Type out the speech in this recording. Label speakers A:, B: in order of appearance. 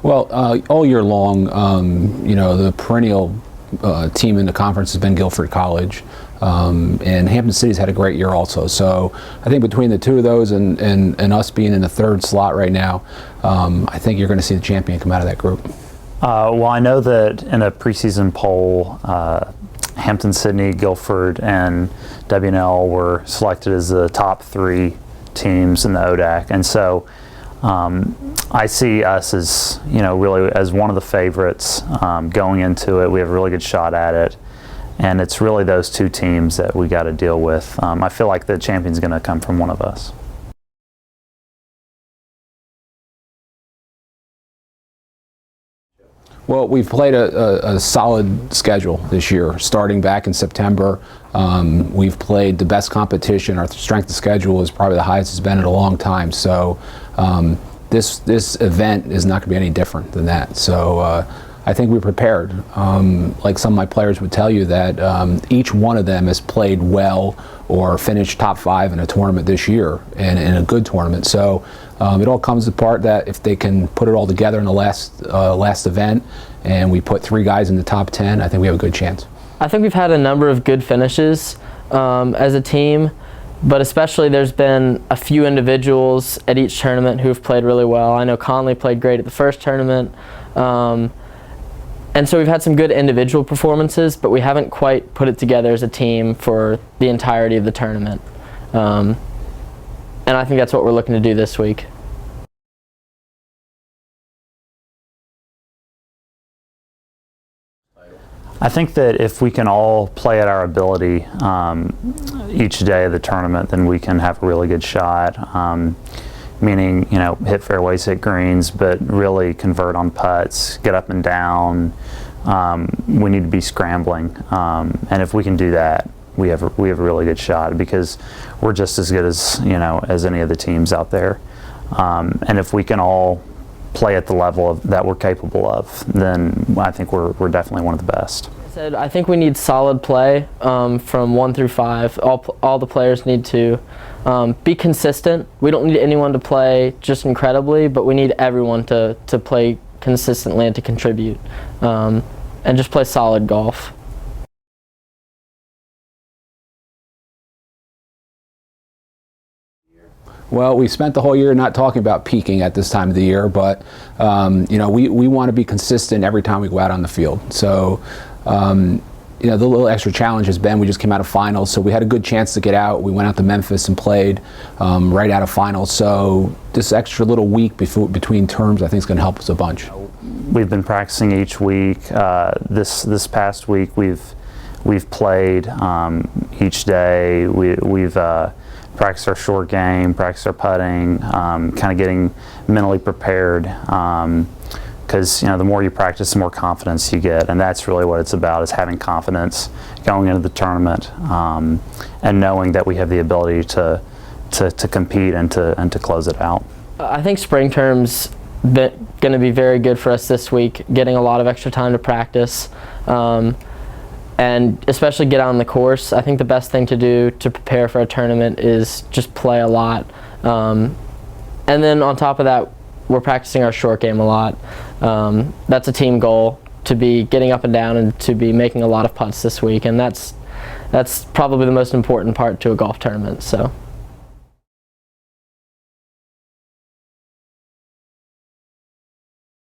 A: Well, all year long, the perennial team in the conference has been Guilford College, and Hampton City's had a great year also. So I think between the two of those and us being in the third slot right now, I think you're going to see the champion come out of that group.
B: Well, I know that in a preseason poll, Hampton, Sydney, Guilford, and W&L were selected as the top 3 teams in the ODAC, and so I see us as really as one of the favorites going into it. We have a really good shot at it, and it's really those 2 teams that we got to deal with. I feel like the champion's going to come from one of us.
A: Well, we've played a solid schedule this year. Starting back in September, we've played the best competition. Our strength of schedule is probably the highest it's been in a long time. So this event is not going to be any different than that. So I think we're prepared. Like some of my players would tell you that each one of them has played well or finished top 5 in a tournament this year, and in a good tournament. So it all comes apart that if they can put it all together in the last event, and we put 3 guys in the top 10, I think we have a good chance.
C: I think we've had a number of good finishes as a team, but especially there's been a few individuals at each tournament who have played really well. I know Conley played great at the first tournament. And so we've had some good individual performances, but we haven't quite put it together as a team for the entirety of the tournament. And I think that's what we're looking to do this week.
B: I think that if we can all play at our ability each day of the tournament, then we can have a really good shot. Meaning, hit fairways, hit greens, but really convert on putts, get up and down. We need to be scrambling, and if we can do that, we have a really good shot, because we're just as good as as any of the teams out there. And if we can all play at the level that we're capable of, then I think we're definitely one of the best.
C: I think we need solid play from 1 through 5. All the players need to be consistent. We don't need anyone to play just incredibly, but we need everyone to play consistently and to contribute, and just play solid golf.
A: Well, we spent the whole year not talking about peaking at this time of the year, but we want to be consistent every time we go out on the field. So the little extra challenge has been we just came out of finals, so we had a good chance to get out. We went out to Memphis and played right out of finals. So this extra little week between terms, I think, is going to help us a bunch.
B: We've been practicing each week. This past week we've played each day. We've practiced our short game, practiced our putting, kind of getting mentally prepared. Because the more you practice, the more confidence you get, and that's really what it's about: is having confidence going into the tournament, and knowing that we have the ability to compete and to close it out.
C: I think spring term's going to be very good for us this week, getting a lot of extra time to practice, and especially get on the course. I think the best thing to do to prepare for a tournament is just play a lot, and then on top of that, we're practicing our short game a lot. That's a team goal, to be getting up and down and to be making a lot of putts this week, and that's probably the most important part to a golf tournament. So.